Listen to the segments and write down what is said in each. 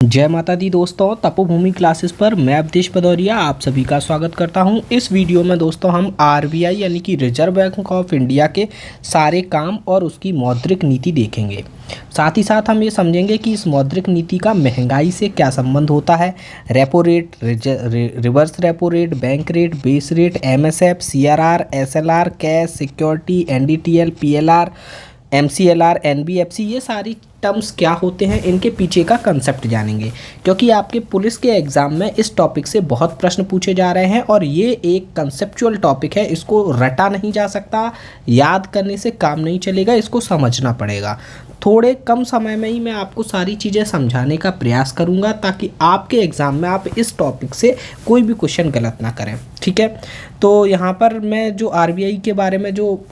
जय माता दी दोस्तों, तपोभूमि क्लासेस पर मैं अवधेश भदौरिया आप सभी का स्वागत करता हूं। इस वीडियो में दोस्तों हम आरबीआई यानी कि रिजर्व बैंक ऑफ इंडिया के सारे काम और उसकी मौद्रिक नीति देखेंगे। साथ ही साथ हम ये समझेंगे कि इस मौद्रिक नीति का महंगाई से क्या संबंध होता है। Repo rate, reverse repo rate, bank rate, base rate, MSF, CRR, SLR, cash, security, NDTL, PLR, MCLR, NBFC, ये सारी टर्म्स क्या होते हैं, इनके पीछे का कंसेप्ट जानेंगे। क्योंकि आपके पुलिस के एग्ज़ाम में इस टॉपिक से बहुत प्रश्न पूछे जा रहे हैं और ये एक कंसेप्चुअल टॉपिक है, इसको रटा नहीं जा सकता, याद करने से काम नहीं चलेगा, इसको समझना पड़ेगा। थोड़े कम समय में ही मैं आपको सारी चीज़ें समझाने का प्रयास करूंगा ताकि आपके एग्ज़ाम में आप इस टॉपिक से कोई भी क्वेश्चन गलत ना करें। ठीक है, तो यहाँ पर मैं जो आरबीआई के बारे में जो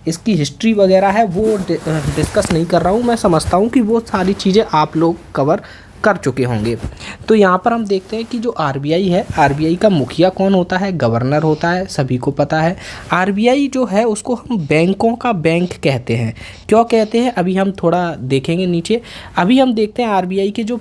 इसकी हिस्ट्री वगैरह है वो डिस्कस नहीं कर रहा हूँ। मैं समझता हूँ कि वो सारी चीज़ें आप लोग कवर कर चुके होंगे। तो यहाँ पर हम देखते हैं कि जो आरबीआई है, आरबीआई का मुखिया कौन होता है? गवर्नर होता है, सभी को पता है। आरबीआई जो है उसको हम बैंकों का बैंक कहते हैं। क्यों कहते हैं अभी हम थोड़ा देखेंगे नीचे। अभी हम देखते हैं आरबीआई के जो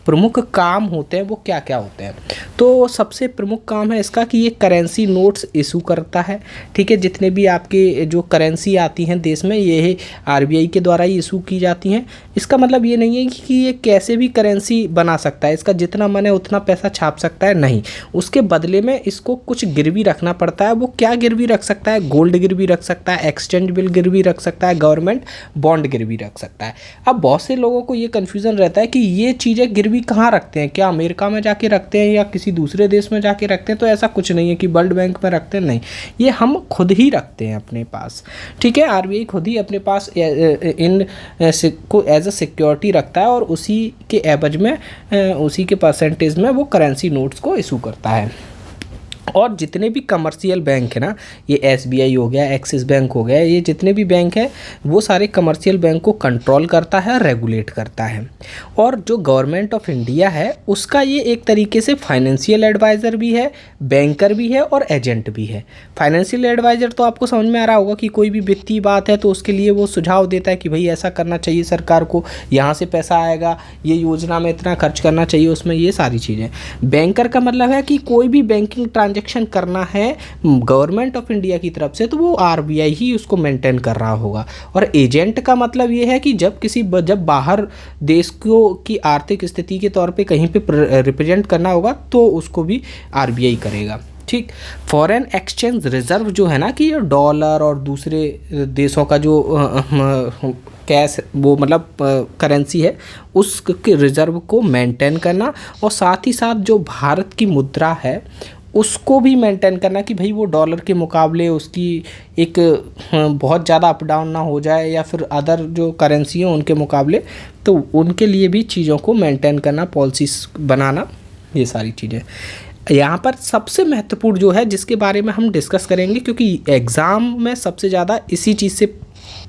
प्रमुख काम होते हैं वो क्या क्या होते हैं। तो सबसे प्रमुख काम है इसका कि ये करेंसी नोट्स इशू करता है। ठीक है, जितने भी आपके जो करेंसी आती हैं देश में ये आरबीआई के द्वारा ही इशू की जाती हैं। इसका मतलब ये नहीं है कि ये कैसे भी करेंसी बना सकता है, इसका जितना मन है उतना पैसा छाप सकता है, नहीं। उसके बदले में इसको कुछ गिरवी रखना पड़ता है। वो क्या गिरवी रख सकता है? गोल्ड गिरवी रख सकता है, एक्सचेंजेबल गिरवी रख सकता है, गवर्नमेंट बॉन्ड गिरवी रख सकता है। अब बहुत से लोगों को ये कन्फ्यूज़न रहता है कि ये चीज़ें गिरवी कहाँ रखते हैं, क्या अमेरिका में जाके रखते हैं या किसी दूसरे देश में जाके रखते हैं? तो ऐसा कुछ नहीं है कि वर्ल्ड बैंक में रखते हैं, नहीं, ये हम खुद ही रखते हैं अपने पास। ठीक है, आरबीआई खुद ही अपने पास इन को एज अ सिक्योरिटी रखता है और उसी के एवज में उसी के परसेंटेज में वो करेंसी नोट्स को इशू करता है। और जितने भी कमर्शियल बैंक है ना, ये एसबीआई हो गया, एक्सिस बैंक हो गया, ये जितने भी बैंक हैं वो सारे कमर्शियल बैंक को कंट्रोल करता है, रेगुलेट करता है। और जो गवर्नमेंट ऑफ इंडिया है उसका ये एक तरीके से फाइनेंशियल एडवाइज़र भी है, बैंकर भी है और एजेंट भी है। फाइनेंशियल एडवाइज़र तो आपको समझ में आ रहा होगा कि कोई भी वित्तीय बात है तो उसके लिए वो सुझाव देता है कि भाई ऐसा करना चाहिए सरकार को, यहाँ से पैसा आएगा, ये योजना में इतना खर्च करना चाहिए, उसमें ये सारी चीज़ें। बैंकर का मतलब है कि कोई भी बैंकिंग ट्रांजेक्शन करना है गवर्नमेंट ऑफ इंडिया की तरफ से तो वो आरबीआई ही उसको मेंटेन कर रहा होगा। और एजेंट का मतलब ये है कि जब बाहर देश को की आर्थिक स्थिति के तौर पे कहीं पे रिप्रेजेंट करना होगा तो उसको भी आरबीआई करेगा। ठीक, फॉरेन एक्सचेंज रिजर्व जो है ना, कि ये डॉलर और दूसरे देशों का जो कैश वो मतलब करेंसी है उसके रिजर्व को मेंटेन करना और साथ ही साथ जो भारत की मुद्रा है उसको भी मेंटेन करना कि भाई वो डॉलर के मुकाबले उसकी एक बहुत ज़्यादा अप डाउन ना हो जाए या फिर अदर जो करेंसी हैं उनके मुकाबले, तो उनके लिए भी चीज़ों को मेंटेन करना, पॉलिसीज बनाना, ये सारी चीज़ें। यहाँ पर सबसे महत्वपूर्ण जो है जिसके बारे में हम डिस्कस करेंगे, क्योंकि एग्ज़ाम में सबसे ज़्यादा इसी चीज़ से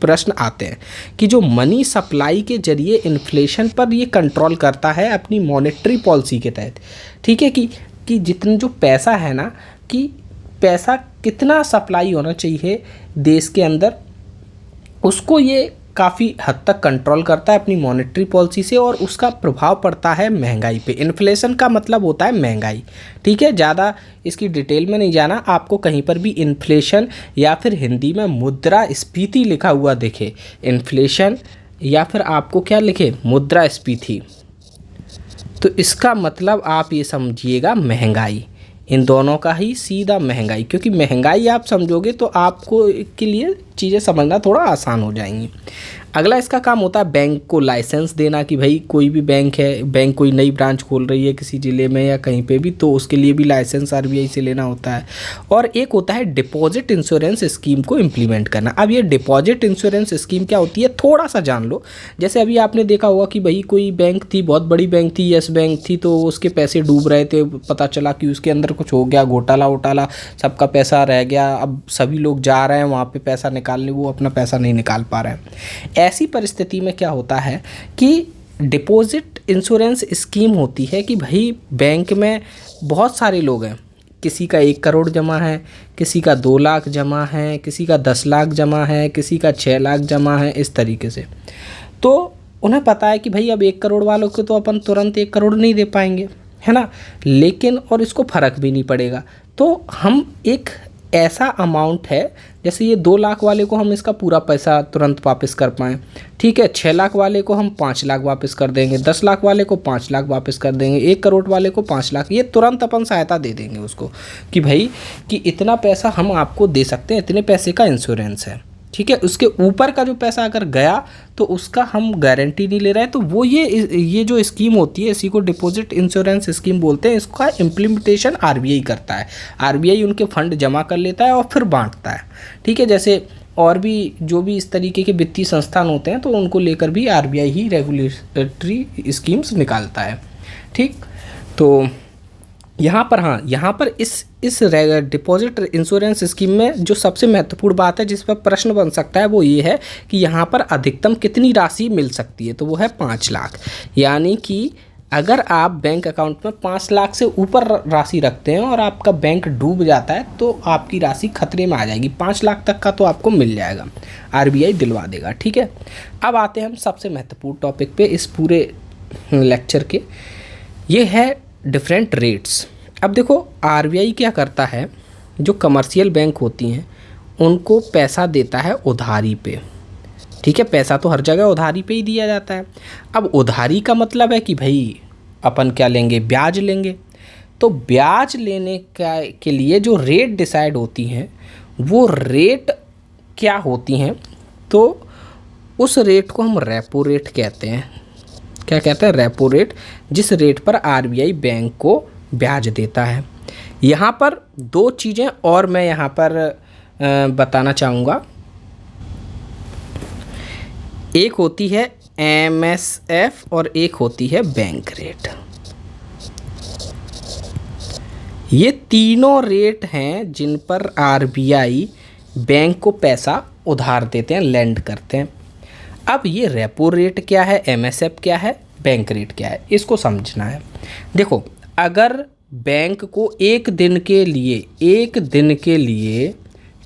प्रश्न आते हैं कि जो मनी सप्लाई के जरिए इन्फ्लेशन पर ये कंट्रोल करता है अपनी मॉनेटरी पॉलिसी के तहत। ठीक है, कि जितना जो पैसा है ना, कि पैसा कितना सप्लाई होना चाहिए देश के अंदर, उसको ये काफ़ी हद तक कंट्रोल करता है अपनी मॉनेटरी पॉलिसी से और उसका प्रभाव पड़ता है महंगाई पे। इन्फ्लेशन का मतलब होता है महंगाई। ठीक है, ज़्यादा इसकी डिटेल में नहीं जाना, आपको कहीं पर भी इन्फ्लेशन या फिर हिंदी में मुद्रास्फीति लिखा हुआ दिखे, इन्फ्लेशन या फिर आपको क्या लिखे, मुद्रास्फीति, तो इसका मतलब आप ये समझिएगा महंगाई, इन दोनों का ही सीधा महंगाई। क्योंकि महंगाई आप समझोगे तो आपको के लिए चीज़ें समझना थोड़ा आसान हो जाएंगी। अगला इसका काम होता है बैंक को लाइसेंस देना, कि भाई कोई भी बैंक है, बैंक कोई नई ब्रांच खोल रही है किसी ज़िले में या कहीं पे भी, तो उसके लिए भी लाइसेंस आरबीआई से लेना होता है। और एक होता है डिपॉजिट इंश्योरेंस स्कीम को इम्प्लीमेंट करना। अब ये डिपॉजिट इंश्योरेंस स्कीम क्या होती है थोड़ा सा जान लो। जैसे अभी आपने देखा होगा कि भाई कोई बैंक थी, बहुत बड़ी बैंक थी, यस बैंक थी, तो उसके पैसे डूब रहे थे, पता चला कि उसके अंदर कुछ हो गया, घोटाला वोटाला, सबका पैसा रह गया, अब सभी लोग जा रहे हैं वहाँ पर पैसा निकालने, वो अपना पैसा नहीं निकाल पा रहे हैं। ऐसी परिस्थिति में क्या होता है कि डिपॉजिट इंश्योरेंस स्कीम होती है कि भाई बैंक में बहुत सारे लोग हैं, किसी का 1 करोड़ जमा है, किसी का 2 लाख जमा है, किसी का 10 लाख जमा है, किसी का 6 लाख जमा है, इस तरीके से। तो उन्हें पता है कि भाई अब 1 करोड़ वालों को तो अपन तुरंत 1 करोड़ नहीं दे पाएंगे, है ना, लेकिन और इसको फ़र्क भी नहीं पड़ेगा। तो हम एक ऐसा अमाउंट है, जैसे ये 2 लाख वाले को हम इसका पूरा पैसा तुरंत वापस कर पाएँ, ठीक है, 6 लाख वाले को हम 5 लाख वापस कर देंगे, 10 लाख वाले को 5 लाख वापस कर देंगे, 1 करोड़ वाले को 5 लाख, ये तुरंत अपन सहायता दे देंगे उसको कि भाई कि इतना पैसा हम आपको दे सकते हैं, इतने पैसे का इंश्योरेंस है, ठीक है। उसके ऊपर का जो पैसा अगर गया तो उसका हम गारंटी नहीं ले रहे हैं। तो वो ये जो स्कीम होती है, इसी को डिपॉजिट इंश्योरेंस स्कीम बोलते हैं। इसका इम्प्लीमेंटेशन आरबीआई करता है। आरबीआई उनके फंड जमा कर लेता है और फिर बांटता है, ठीक है। जैसे और भी जो भी इस तरीके के वित्तीय संस्थान होते हैं तो उनको लेकर भी आरबीआई ही रेगुलेटरी स्कीम्स निकालता है, ठीक। तो यहाँ पर हाँ, यहाँ पर इस डिपॉजिट इंश्योरेंस स्कीम में जो सबसे महत्वपूर्ण बात है जिस पर प्रश्न बन सकता है वो ये है कि यहाँ पर अधिकतम कितनी राशि मिल सकती है, तो वो है 5 लाख। यानी कि अगर आप बैंक अकाउंट में 5 लाख से ऊपर राशि रखते हैं और आपका बैंक डूब जाता है तो आपकी राशि खतरे में आ जाएगी। 5 लाख तक का तो आपको मिल जाएगा, आरबीआई दिलवा देगा, ठीक है। अब आते हैं हम सबसे महत्वपूर्ण टॉपिक पे इस पूरे लेक्चर के, ये है डिफरेंट रेट्स। अब देखो आरबीआई क्या करता है, जो कमर्शियल बैंक होती हैं उनको पैसा देता है उधारी पे, ठीक है। पैसा तो हर जगह उधारी पे ही दिया जाता है। अब उधारी का मतलब है कि भाई अपन क्या लेंगे, ब्याज लेंगे। तो ब्याज लेने के लिए जो रेट डिसाइड होती हैं वो रेट क्या होती हैं, तो उस रेट को हम रेपो रेट कहते हैं। क्या कहते हैं, रेपो रेट, जिस रेट पर आरबीआई बैंक को ब्याज देता है। यहाँ पर 2 चीज़ें और मैं यहाँ पर बताना चाहूँगा। एक होती है एमएसएफ और एक होती है बैंक रेट। ये तीनों रेट हैं जिन पर आरबीआई बैंक को पैसा उधार देते हैं, लेंड करते हैं। अब ये रेपो रेट क्या है, एमएसएफ क्या है, बैंक रेट क्या है, इसको समझना है। देखो अगर बैंक को एक दिन के लिए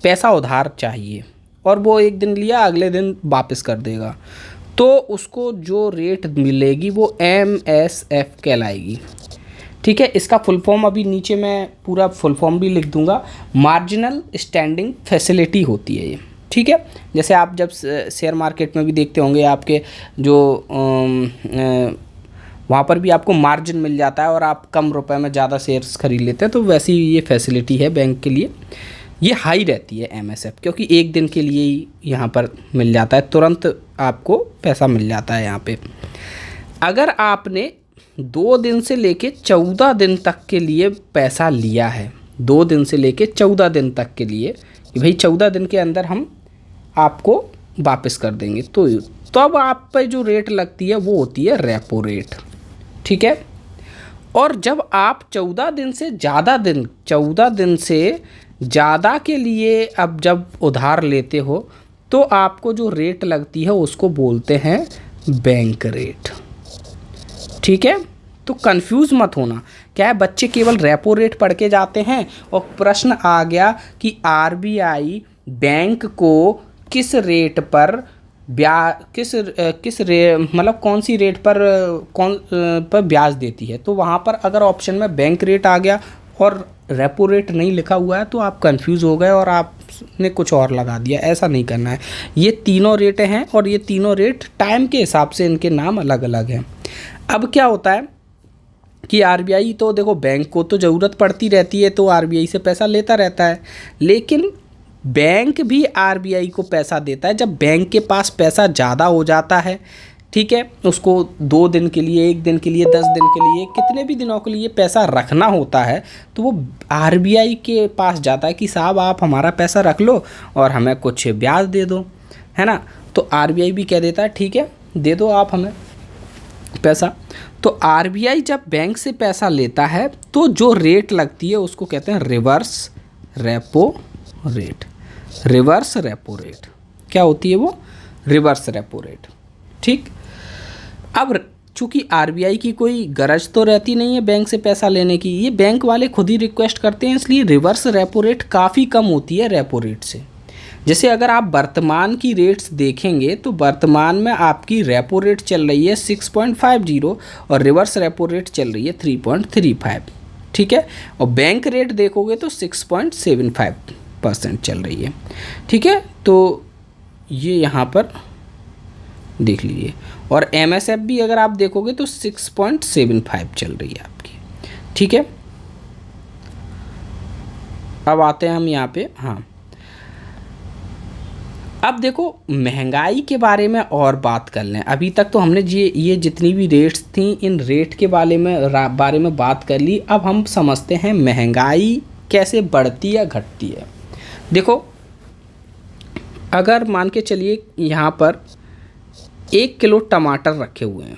पैसा उधार चाहिए और वो एक दिन लिया अगले दिन वापस कर देगा, तो उसको जो रेट मिलेगी वो एमएसएफ कहलाएगी, ठीक है। इसका फुल फॉर्म अभी नीचे मैं पूरा फुल फॉर्म भी लिख दूंगा। मार्जिनल स्टैंडिंग फैसिलिटी होती है ये, ठीक है। जैसे आप जब शेयर मार्केट में भी देखते होंगे आपके जो वहाँ पर भी आपको मार्जिन मिल जाता है और आप कम रुपए में ज़्यादा शेयर्स खरीद लेते हैं, तो वैसी ये फैसिलिटी है बैंक के लिए। ये हाई रहती है एमएसएफ, क्योंकि एक दिन के लिए ही यहाँ पर मिल जाता है, तुरंत आपको पैसा मिल जाता है यहाँ पे। अगर आपने 2 दिन से लेके 14 दिन तक के लिए पैसा लिया है, 2 दिन से लेके 14 दिन तक के लिए कि भाई 14 दिन के अंदर हम आपको वापस कर देंगे, तो अब आप पे जो रेट लगती है वो होती है रेपो रेट, ठीक है। और जब आप 14 दिन से ज़्यादा के लिए अब जब उधार लेते हो तो आपको जो रेट लगती है उसको बोलते हैं बैंक रेट, ठीक है। तो कंफ्यूज मत होना, क्या है बच्चे केवल रेपो रेट पढ़ के जाते हैं और प्रश्न आ गया कि आरबीआई बैंक को किस रेट पर मतलब कौन सी रेट पर ब्याज देती है। तो वहाँ पर अगर ऑप्शन में बैंक रेट आ गया और रेपो रेट नहीं लिखा हुआ है तो आप कंफ्यूज हो गए और आपने कुछ और लगा दिया। ऐसा नहीं करना है। ये तीनों रेटें हैं और ये तीनों रेट टाइम के हिसाब से इनके नाम अलग अलग हैं। अब क्या होता है कि आरबीआई तो देखो बैंक को तो ज़रूरत पड़ती रहती है तो आरबीआई से पैसा लेता रहता है, लेकिन बैंक भी आरबीआई को पैसा देता है जब बैंक के पास पैसा ज़्यादा हो जाता है, ठीक है। उसको 2 दिन के लिए, 1 दिन के लिए, 10 दिन के लिए, कितने भी दिनों के लिए पैसा रखना होता है तो वो आरबीआई के पास जाता है कि साहब आप हमारा पैसा रख लो और हमें कुछ ब्याज दे दो, है ना। तो आरबीआई भी कह देता है ठीक है दे दो आप हमें पैसा। तो आरबीआई जब बैंक से पैसा लेता है तो जो रेट लगती है उसको कहते हैं reverse repo rate. Reverse repo rate क्या होती है वो? रिवर्स रेपो रेट, ठीक। अब चूंकि आरबीआई की कोई गरज तो रहती नहीं है बैंक से पैसा लेने की, ये बैंक वाले खुद ही रिक्वेस्ट करते हैं, इसलिए रिवर्स रेपो रेट काफ़ी कम होती है रेपो रेट से। जैसे अगर आप वर्तमान की रेट्स देखेंगे तो वर्तमान में आपकी रेपो रेट चल रही है 6.50 और रिवर्स रेपो रेट चल रही है 3.35, ठीक है। और बैंक रेट देखोगे तो 6.75% चल रही है, ठीक है। तो ये यहाँ पर देख लीजिए। और MSF भी अगर आप देखोगे तो 6.75 चल रही है आपकी, ठीक है। अब आते हैं हम यहाँ पे, हाँ, अब देखो महंगाई के बारे में और बात कर लें। अभी तक तो हमने ये जितनी भी रेट्स थी इन रेट के बारे में बात कर ली। अब हम समझते हैं महंगाई कैसे बढ़ती या घटती है। देखो, अगर मान के चलिए यहाँ पर 1 किलो टमाटर रखे हुए हैं,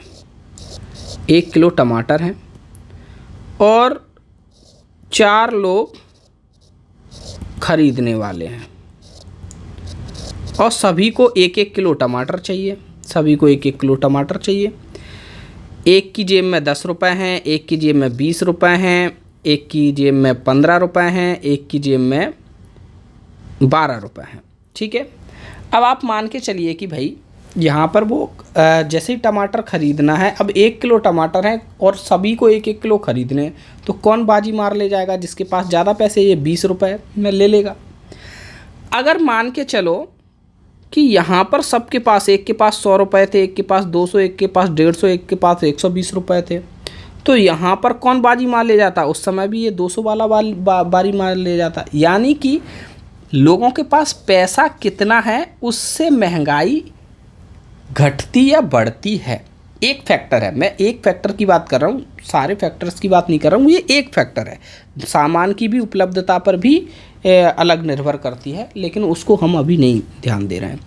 1 किलो टमाटर हैं और 4 लोग खरीदने वाले हैं और सभी को 1-1 किलो टमाटर चाहिए, सभी को 1-1 किलो टमाटर चाहिए। एक की जेब में 10 रुपये हैं, एक की जेब में 20 रुपये हैं, एक की जेब में 15 रुपये हैं, एक की जेब में 12 रुपये हैं, ठीक है। अब आप मान के चलिए कि भाई यहाँ पर वो जैसे ही टमाटर ख़रीदना है, अब 1 किलो टमाटर है और सभी को 1-1 किलो ख़रीदने हैं, तो कौन बाजी मार ले जाएगा? जिसके पास ज़्यादा पैसे, ये 20 रुपये में ले लेगा। अगर मान के चलो कि यहाँ पर सबके पास, एक के पास 100 रुपये थे, एक के पास 200, एक के पास 150, एक के पास 120 रुपये थे, तो यहाँ पर कौन बाजी मार ले जाता? उस समय भी ये 200 वाला बारी मार ले जाता। यानी कि लोगों के पास पैसा कितना है उससे महंगाई घटती या बढ़ती है। एक फैक्टर है, मैं एक फैक्टर की बात कर रहा हूँ, सारे फैक्टर्स की बात नहीं कर रहा हूँ, ये एक फैक्टर है। सामान की भी उपलब्धता पर भी अलग निर्भर करती है, लेकिन उसको हम अभी नहीं ध्यान दे रहे हैं।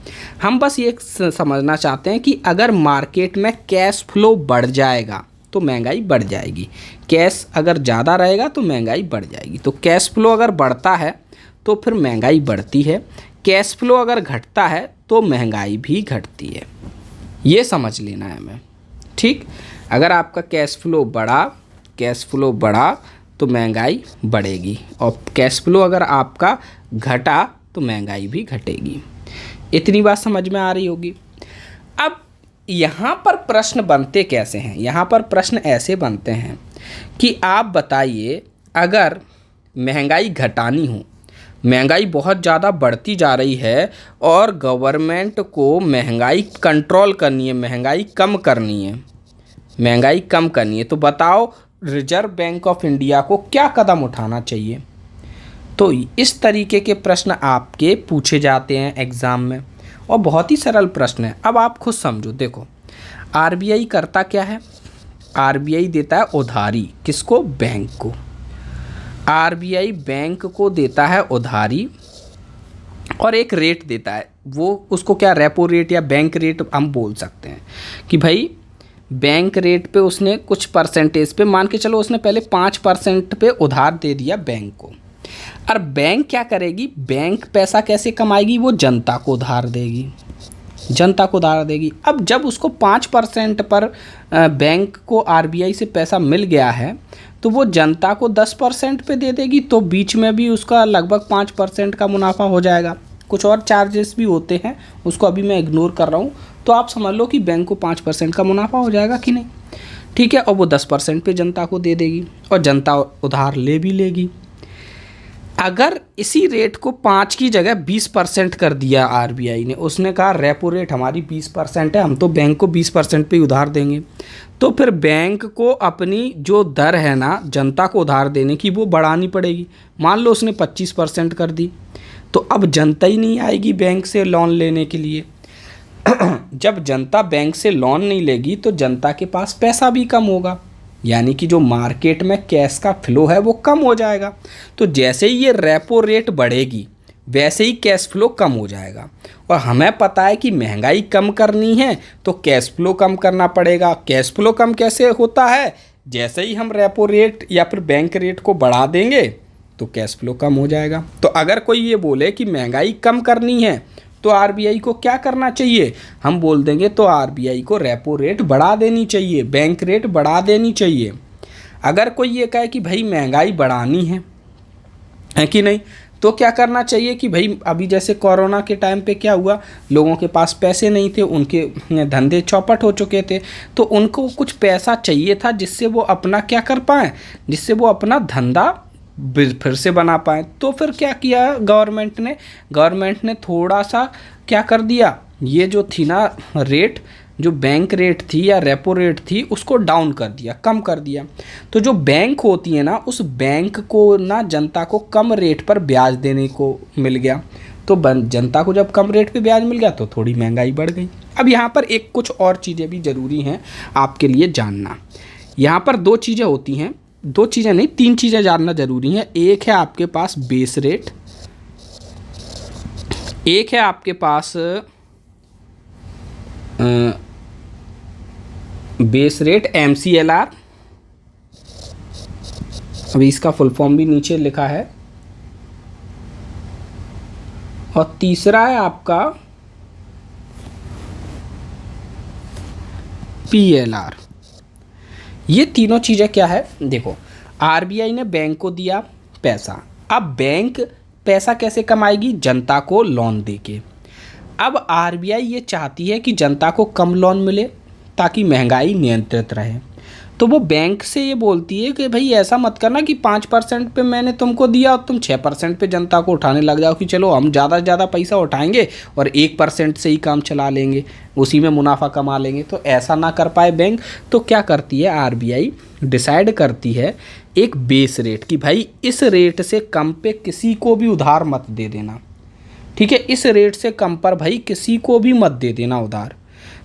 हम बस ये समझना चाहते हैं कि अगर मार्केट में कैश फ्लो बढ़ जाएगा तो महंगाई बढ़ जाएगी, कैश अगर ज़्यादा रहेगा तो महंगाई बढ़ जाएगी। तो कैश फ्लो अगर बढ़ता है तो फिर महंगाई बढ़ती है, कैश फ्लो अगर घटता है तो महंगाई भी घटती है। ये समझ लेना है हमें, ठीक। अगर आपका कैश फ्लो बढ़ा तो महंगाई बढ़ेगी, और कैश फ्लो अगर आपका घटा तो महंगाई भी घटेगी। इतनी बात समझ में आ रही होगी। अब यहाँ पर प्रश्न बनते कैसे हैं? यहाँ पर प्रश्न ऐसे बनते हैं कि आप बताइए, अगर महंगाई घटानी हो, महंगाई बहुत ज़्यादा बढ़ती जा रही है और गवर्नमेंट को महंगाई कंट्रोल करनी है, महंगाई कम करनी है, तो बताओ रिजर्व बैंक ऑफ इंडिया को क्या कदम उठाना चाहिए? तो इस तरीके के प्रश्न आपके पूछे जाते हैं एग्ज़ाम में, और बहुत ही सरल प्रश्न है। अब आप खुद समझो। देखो, आरबीआई करता क्या है? आरबीआई देता है उधारी, किसको? बैंक को। आरबीआई बैंक को देता है उधारी और एक रेट देता है, वो उसको क्या, रेपो रेट या बैंक रेट हम बोल सकते हैं कि भाई बैंक रेट पे उसने कुछ परसेंटेज पे, मान के चलो उसने पहले 5% पे उधार दे दिया बैंक को। और बैंक क्या करेगी? बैंक पैसा कैसे कमाएगी? वो जनता को उधार देगी, अब जब उसको 5% पर बैंक को आरबीआई से पैसा मिल गया है तो वो जनता को 10% पे दे देगी, तो बीच में भी उसका लगभग 5% का मुनाफा हो जाएगा। कुछ और चार्जेस भी होते हैं, उसको अभी मैं इग्नोर कर रहा हूँ। तो आप समझ लो कि बैंक को 5% का मुनाफा हो जाएगा कि नहीं, ठीक है। और वो 10% पे जनता को दे देगी और जनता उधार ले भी लेगी। अगर इसी रेट को 5 की जगह 20% कर दिया आरबीआई ने, उसने कहा रेपो रेट हमारी 20% है, हम तो बैंक को 20% पे उधार देंगे, तो फिर बैंक को अपनी जो दर है ना जनता को उधार देने की, वो बढ़ानी पड़ेगी। मान लो उसने 25% कर दी, तो अब जनता ही नहीं आएगी बैंक से लोन लेने के लिए। जब जनता बैंक से लोन नहीं लेगी तो जनता के पास पैसा भी कम होगा, यानी कि जो मार्केट में कैश का फ्लो है वो कम हो जाएगा। तो जैसे ही ये रेपो रेट बढ़ेगी वैसे ही कैश फ्लो कम हो जाएगा। और हमें पता है कि महंगाई कम करनी है तो कैश फ्लो कम करना पड़ेगा। कैश फ्लो कम कैसे होता है? जैसे ही हम रेपो रेट या फिर बैंक रेट को बढ़ा देंगे तो कैश फ्लो कम हो जाएगा। तो अगर कोई ये बोले कि महंगाई कम करनी है तो आरबीआई को क्या करना चाहिए, हम बोल देंगे तो आरबीआई को रेपो रेट बढ़ा देनी चाहिए, बैंक रेट बढ़ा देनी चाहिए। अगर कोई ये कहे कि भाई महंगाई बढ़ानी है कि नहीं, तो क्या करना चाहिए कि भाई अभी जैसे कोरोना के टाइम पे क्या हुआ, लोगों के पास पैसे नहीं थे, उनके धंधे चौपट हो चुके थे, तो उनको कुछ पैसा चाहिए था जिससे वो अपना क्या कर पाएँ, जिससे वो अपना धंधा फिर से बना पाएँ। तो फिर क्या किया गवर्नमेंट ने थोड़ा सा क्या कर दिया, ये जो थी ना रेट, जो बैंक रेट थी या रेपो रेट थी, उसको डाउन कर दिया, कम कर दिया। तो जो बैंक होती है ना, उस बैंक को ना जनता को कम रेट पर ब्याज देने को मिल गया। तो जनता को जब कम रेट पे ब्याज मिल गया तो थोड़ी महंगाई बढ़ गई। अब यहाँ पर एक कुछ और चीज़ें भी ज़रूरी हैं आपके लिए जानना। यहाँ पर दो चीज़ें होती हैं, दो चीज़ें नहीं, तीन चीज़ें जानना ज़रूरी हैं। एक है आपके पास बेस रेट, एक है आपके पास बेस रेट MCLR, अभी इसका फुल फॉर्म भी नीचे लिखा है, और तीसरा है आपका PLR। ये तीनों चीज़ें क्या है, देखो RBI ने बैंक को दिया पैसा, अब बैंक पैसा कैसे कमाएगी, जनता को लोन देके। अब RBI ये चाहती है कि जनता को कम लोन मिले ताकि महंगाई नियंत्रित रहे। तो वो बैंक से ये बोलती है कि भाई ऐसा मत करना कि 5% पे मैंने तुमको दिया और तुम 6% पे जनता को उठाने लग जाओ कि चलो हम ज़्यादा से ज़्यादा पैसा उठाएंगे और 1% से ही काम चला लेंगे, उसी में मुनाफा कमा लेंगे। तो ऐसा ना कर पाए बैंक, तो क्या करती है RBI, डिसाइड करती है एक बेस रेट कि भाई इस रेट से कम पे किसी को भी उधार मत दे देना, ठीक है, इस रेट से कम पर भाई किसी को भी मत दे देना उधार।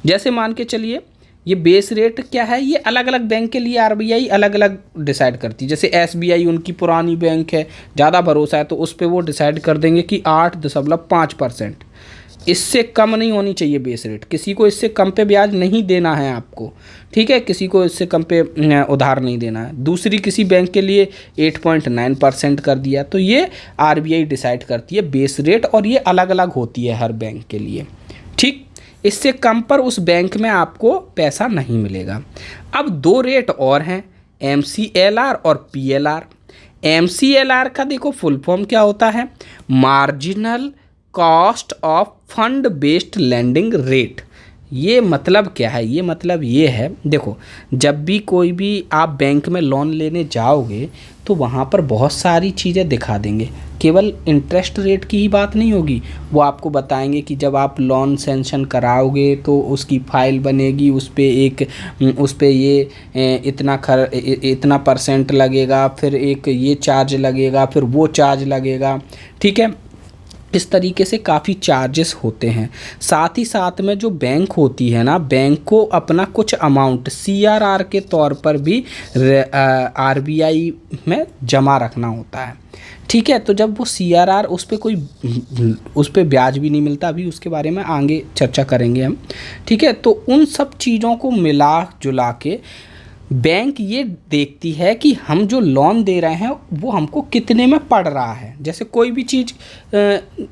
जैसे मान के चलिए ये बेस रेट क्या है, ये अलग अलग बैंक के लिए RBI अलग अलग डिसाइड करती है। जैसे SBI उनकी पुरानी बैंक है, ज़्यादा भरोसा है, तो उस पर वो डिसाइड कर देंगे कि 8.5%, इससे कम नहीं होनी चाहिए बेस रेट, किसी को इससे कम पे ब्याज नहीं देना है आपको, ठीक है, किसी को इससे कम पे उधार नहीं देना है। दूसरी किसी बैंक के लिए 8.9% कर दिया। तो ये RBI डिसाइड करती है बेस रेट, और ये अलग अलग होती है हर बैंक के लिए, ठीक। इससे कम पर उस बैंक में आपको पैसा नहीं मिलेगा। अब दो रेट और हैं, MCLR और PLR। MCLR का देखो फुल फॉर्म क्या होता है, marginal cost of fund based landing rate. ये मतलब क्या है, ये मतलब ये है, देखो जब भी कोई भी आप बैंक में लोन लेने जाओगे तो वहाँ पर बहुत सारी चीज़ें दिखा देंगे, केवल इंटरेस्ट रेट की ही बात नहीं होगी, वो आपको बताएंगे कि जब आप लोन सैंक्शन कराओगे तो उसकी फ़ाइल बनेगी, उस पर ये इतना % लगेगा, फिर एक ये चार्ज लगेगा, फिर वो चार्ज लगेगा, ठीक है। इस तरीके से काफ़ी चार्जेस होते हैं। साथ ही साथ में जो बैंक होती है ना, बैंक को अपना कुछ अमाउंट CRR के तौर पर भी RBI में जमा रखना होता है, ठीक है। तो जब वो CRR उस पर ब्याज भी नहीं मिलता, अभी उसके बारे में आगे चर्चा करेंगे हम, ठीक है। तो उन सब चीज़ों को मिला जुला के बैंक ये देखती है कि हम जो लोन दे रहे हैं वो हमको कितने में पड़ रहा है। जैसे कोई भी चीज़,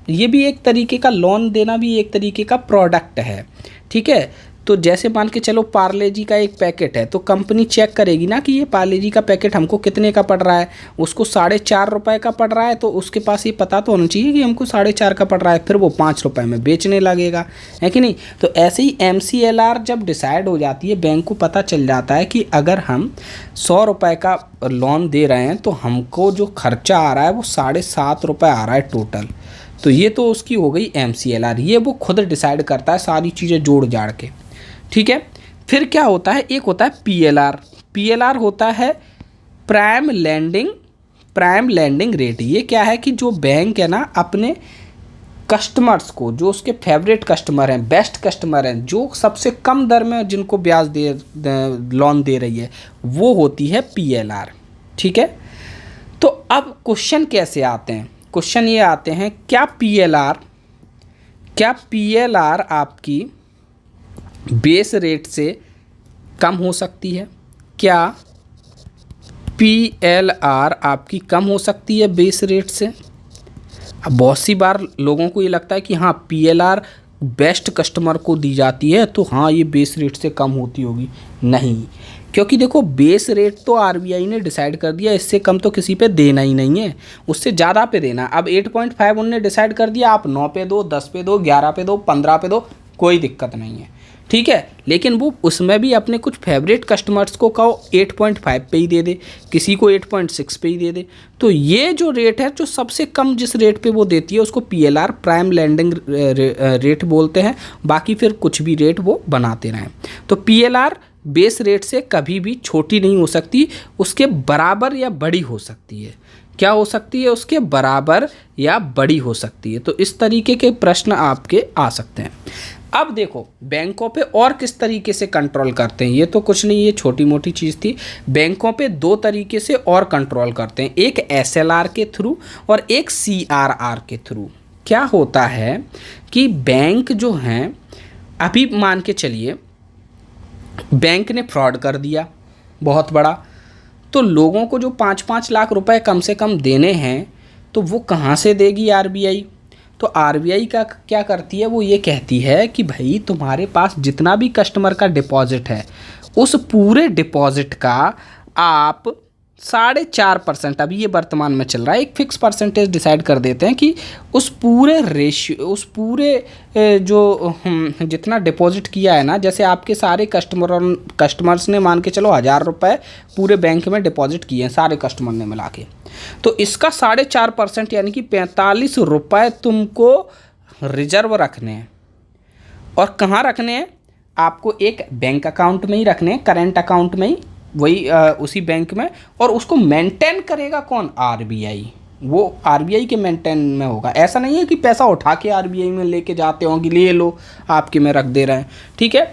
ये भी एक तरीके का, लोन देना भी एक तरीके का प्रोडक्ट है, ठीक है। तो जैसे मान के चलो पार्ले जी का एक पैकेट है, तो कंपनी चेक करेगी ना कि ये पार्ले जी का पैकेट हमको कितने का पड़ रहा है, उसको 4.5 रुपये का पड़ रहा है, तो उसके पास ये पता तो होना चाहिए कि हमको 4.5 का पड़ रहा है, फिर वो 5 रुपये में बेचने लगेगा, है कि नहीं। तो ऐसे ही MCLR जब डिसाइड हो जाती है, बैंक को पता चल जाता है कि अगर हम 100 रुपये का लोन दे रहे हैं तो हमको जो खर्चा आ रहा है वो 7.5 रुपये आ रहा है टोटल। तो ये तो उसकी हो गई MCLR, ये वो खुद डिसाइड करता है सारी चीज़ें जोड़ जाड़ के, ठीक है। फिर क्या होता है, एक होता है PLR। PLR होता है प्राइम लैंडिंग रेट। ये क्या है कि जो बैंक है ना अपने कस्टमर्स को, जो उसके फेवरेट कस्टमर हैं, बेस्ट कस्टमर हैं, जो सबसे कम दर में जिनको ब्याज लोन दे रही है, वो होती है PLR, ठीक है। तो अब क्वेश्चन कैसे आते हैं, क्वेश्चन ये आते हैं, क्या PLR आपकी बेस रेट से कम हो सकती है, क्या PLR आपकी कम हो सकती है बेस रेट से। अब बहुत सी बार लोगों को ये लगता है कि हाँ PLR बेस्ट कस्टमर को दी जाती है तो हाँ ये बेस रेट से कम होती होगी, नहीं, क्योंकि देखो बेस रेट तो आरबीआई ने डिसाइड कर दिया, इससे कम तो किसी पे देना ही नहीं है, उससे ज़्यादा पे देना। अब 8.5 उनने डिसाइड कर दिया, आप 9 पे दो, 10 पे दो, 11 पे दो, 15 पे दो, कोई दिक्कत नहीं है, ठीक है। लेकिन वो उसमें भी अपने कुछ फेवरेट कस्टमर्स को कहो 8.5 पे ही दे दे, किसी को 8.6 पे ही दे दे। तो ये जो रेट है, जो सबसे कम जिस रेट पे वो देती है उसको पीएलआर प्राइम लैंडिंग रेट बोलते हैं। बाकी फिर कुछ भी रेट वो बनाते रहें। तो पीएलआर बेस रेट से कभी भी छोटी नहीं हो सकती, उसके बराबर या बड़ी हो सकती है। क्या हो सकती है? उसके बराबर या बड़ी हो सकती है। तो इस तरीके के प्रश्न आपके आ सकते हैं। अब देखो बैंकों पे और किस तरीके से कंट्रोल करते हैं, ये तो कुछ नहीं, ये छोटी मोटी चीज़ थी। बैंकों पे दो तरीके से और कंट्रोल करते हैं, एक एसएलआर के थ्रू और एक सीआरआर के थ्रू। क्या होता है कि बैंक जो हैं, अभी मान के चलिए बैंक ने फ्रॉड कर दिया बहुत बड़ा, तो लोगों को जो 5-5 लाख रुपए कम से कम देने हैं, तो वो कहाँ से देगी आरबीआई? तो आरबीआई का क्या करती है, वो ये कहती है कि भाई तुम्हारे पास जितना भी कस्टमर का डिपॉजिट है, उस पूरे डिपॉजिट का आप 4.5%, अभी ये वर्तमान में चल रहा है, एक फिक्स परसेंटेज डिसाइड कर देते हैं कि उस पूरे रेशियो, उस पूरे जो जितना डिपॉजिट किया है ना, जैसे आपके सारे कस्टमर्स ने मान के चलो 1000 रुपये पूरे बैंक में डिपॉजिट किए हैं सारे कस्टमर ने मिला के, तो इसका 4.5% यानी कि 45 रुपये तुमको रिजर्व रखने हैं। और कहाँ रखने हैं? आपको एक बैंक अकाउंट में ही रखने हैं, करेंट अकाउंट में ही, वही उसी बैंक में। और उसको मेंटेन करेगा कौन? आरबीआई। वो आरबीआई के मेंटेन में होगा। ऐसा नहीं है कि पैसा उठा के आरबीआई में लेके जाते होंगे, ले लो आपके में रख दे रहे हैं, ठीक है।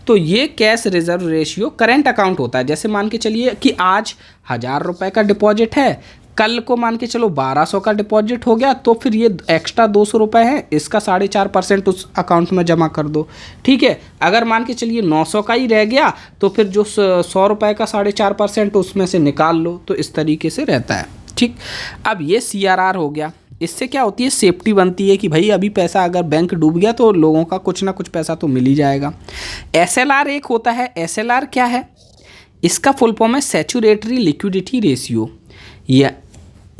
तो ये cash reserve ratio current account होता है। जैसे मान के चलिए कि आज 1000 रुपये का डिपॉजिट है, कल को मान के चलो 1200 का डिपॉजिट हो गया, तो फिर ये एक्स्ट्रा 200 रुपये है, इसका 4.5% उस अकाउंट में जमा कर दो, ठीक है। अगर मान के चलिए 900 का ही रह गया, तो फिर जो 100 रुपये का 4.5% उसमें से निकाल लो। तो इस तरीके से रहता है, ठीक। अब ये सीआरआर हो गया। इससे क्या होती है? सेफ्टी बनती है कि भाई अभी पैसा अगर बैंक डूब गया तो लोगों का कुछ ना कुछ पैसा तो मिल ही जाएगा। एसएलआर एक होता है। एसएलआर क्या है? इसका फुल फॉर्म है सैचुरेटरी लिक्विडिटी रेशियो।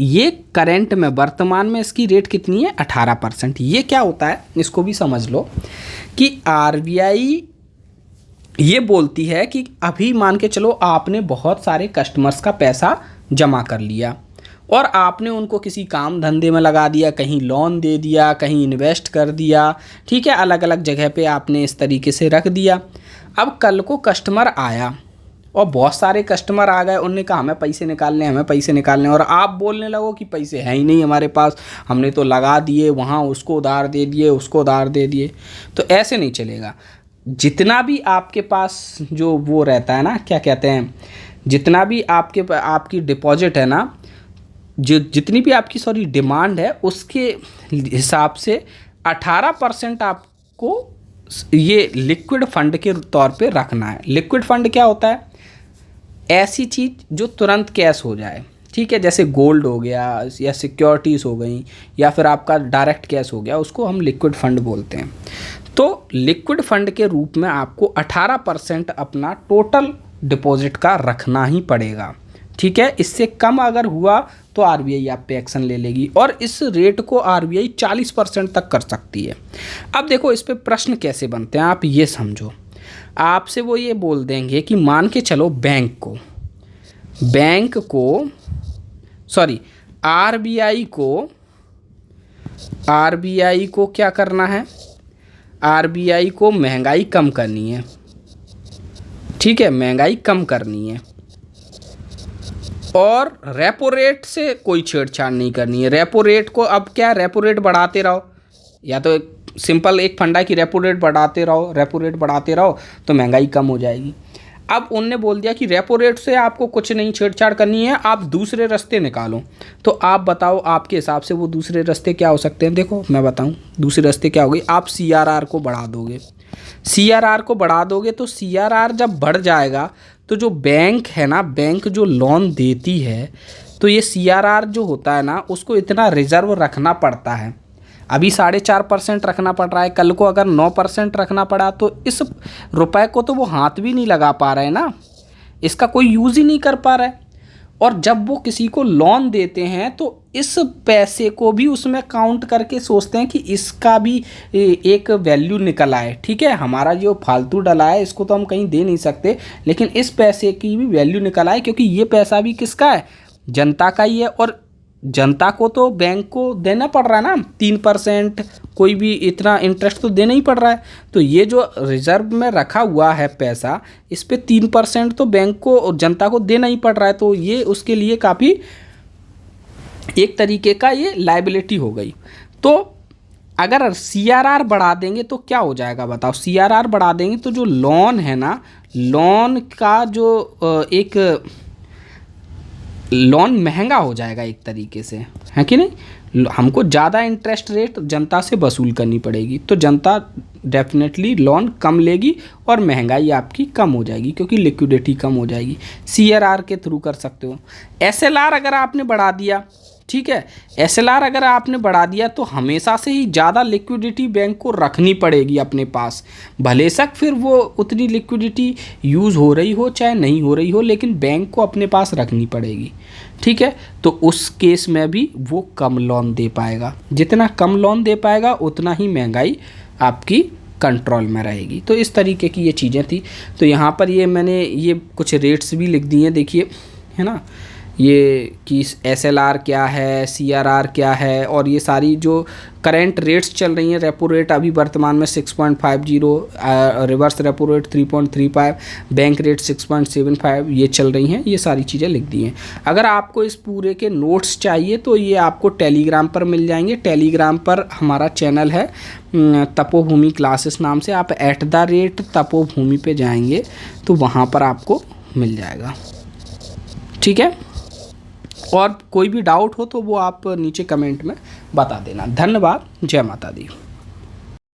ये करंट में वर्तमान में इसकी रेट कितनी है? 18%। ये क्या होता है इसको भी समझ लो कि आरबीआई ये बोलती है कि अभी मान के चलो आपने बहुत सारे कस्टमर्स का पैसा जमा कर लिया और आपने उनको किसी काम धंधे में लगा दिया, कहीं लोन दे दिया, कहीं इन्वेस्ट कर दिया, ठीक है, अलग अलग जगह पे आपने इस तरीके से रख दिया। अब कल को कस्टमर आया और बहुत सारे कस्टमर आ गए, उनने कहा हमें पैसे निकालने, हमें पैसे निकालने, और आप बोलने लगो कि पैसे हैं ही नहीं हमारे पास, हमने तो लगा दिए वहाँ, उसको उधार दे दिए, उसको उधार दे दिए। तो ऐसे नहीं चलेगा। जितना भी आपके पास जो वो रहता है ना, क्या कहते हैं, जितना भी आपकी डिपॉजिट है ना, जो जितनी भी आपकी डिमांड है, उसके हिसाब से 18% आपको ये लिक्विड फंड के तौर पे रखना है। लिक्विड फंड क्या होता है? ऐसी चीज़ जो तुरंत कैश हो जाए, ठीक है, जैसे गोल्ड हो गया या सिक्योरिटीज़ हो गई या फिर आपका डायरेक्ट कैश हो गया, उसको हम लिक्विड फंड बोलते हैं। तो लिक्विड फंड के रूप में आपको 18% अपना टोटल डिपॉजिट का रखना ही पड़ेगा, ठीक है। इससे कम अगर हुआ तो आरबीआई आप पे एक्शन ले लेगी, और इस रेट को आरबीआई 40% तक कर सकती है। अब देखो इस पे प्रश्न कैसे बनते हैं, आप ये समझो। आपसे वो ये बोल देंगे कि मान के चलो आरबीआई को क्या करना है? आरबीआई को महंगाई कम करनी है, ठीक है, महंगाई कम करनी है, और रेपो रेट से कोई छेड़छाड़ नहीं करनी है। रेपो रेट को अब क्या, रेपो रेट बढ़ाते रहो, या तो सिंपल एक फंडा की रेपो रेट बढ़ाते रहो तो महंगाई कम हो जाएगी। अब उनने बोल दिया कि रेपो रेट से आपको कुछ नहीं छेड़छाड़ करनी है, आप दूसरे रास्ते निकालो। तो आप बताओ आपके हिसाब से वो दूसरे रास्ते क्या हो सकते हैं? देखो मैं बताऊं दूसरे रास्ते क्या होगी। आप सीआरआर को बढ़ा दोगे। सीआरआर को बढ़ा दोगे तो सीआरआर जब बढ़ जाएगा तो जो बैंक है ना, बैंक जो लोन देती है, तो ये सीआरआर जो होता है ना, उसको इतना रिजर्व रखना पड़ता है। अभी 4.5% रखना पड़ रहा है, कल को अगर 9% रखना पड़ा तो इस रुपए को तो वो हाथ भी नहीं लगा पा रहे ना। इसका कोई यूज़ ही नहीं कर पा रहा है। और जब वो किसी को लोन देते हैं तो इस पैसे को भी उसमें काउंट करके सोचते हैं कि इसका भी एक वैल्यू निकल आए। ठीक है, हमारा जो फालतू डला है इसको तो हम कहीं दे नहीं सकते, लेकिन इस पैसे की भी वैल्यू निकल आए, क्योंकि ये पैसा भी किसका है, जनता का ही है। और जनता को तो बैंक को देना पड़ रहा है ना 3%, कोई भी इतना इंटरेस्ट तो देना ही पड़ रहा है। तो ये जो रिजर्व में रखा हुआ है पैसा, इस पे 3% तो बैंक को और जनता को देना ही पड़ रहा है। तो ये उसके लिए काफ़ी एक तरीके का ये लायबिलिटी हो गई। तो अगर CRR बढ़ा देंगे तो क्या हो जाएगा बताओ। CRR बढ़ा देंगे तो जो लोन है ना, लोन का जो एक लोन महंगा हो जाएगा एक तरीके से, है कि नहीं। हमको ज़्यादा इंटरेस्ट रेट जनता से वसूल करनी पड़ेगी, तो जनता डेफिनेटली लोन कम लेगी और महंगाई आपकी कम हो जाएगी, क्योंकि लिक्विडिटी कम हो जाएगी। CRR के थ्रू कर सकते हो। SLR अगर आपने बढ़ा दिया, ठीक है, SLR अगर आपने बढ़ा दिया तो हमेशा से ही ज़्यादा लिक्विडिटी बैंक को रखनी पड़ेगी अपने पास। भले शक फिर वो उतनी लिक्विडिटी यूज़ हो रही हो चाहे नहीं हो रही हो, लेकिन बैंक को अपने पास रखनी पड़ेगी। ठीक है, तो उस केस में भी वो कम लोन दे पाएगा। जितना कम लोन दे पाएगा उतना ही महंगाई आपकी कंट्रोल में रहेगी। तो इस तरीके की ये चीज़ें थी। तो यहाँ पर ये मैंने ये कुछ रेट्स भी लिख दिए, देखिए, है ना, ये कि SLR क्या है, CRR क्या है, और ये सारी जो करेंट रेट्स चल रही हैं। रेपो रेट अभी वर्तमान में 6.50, reverse repo rate 3.35, bank rate 6.75 ये चल रही हैं। ये सारी चीज़ें लिख दी हैं। अगर आपको इस पूरे के नोट्स चाहिए तो ये आपको टेलीग्राम पर मिल जाएंगे। टेलीग्राम पर हमारा चैनल है तपोभूमि क्लासेस नाम से। आप @तपोभूमि पे जाएंगे तो वहाँ पर आपको मिल जाएगा। ठीक है, और कोई भी डाउट हो तो वो आप नीचे कमेंट में बता देना। धन्यवाद। जय माता दी।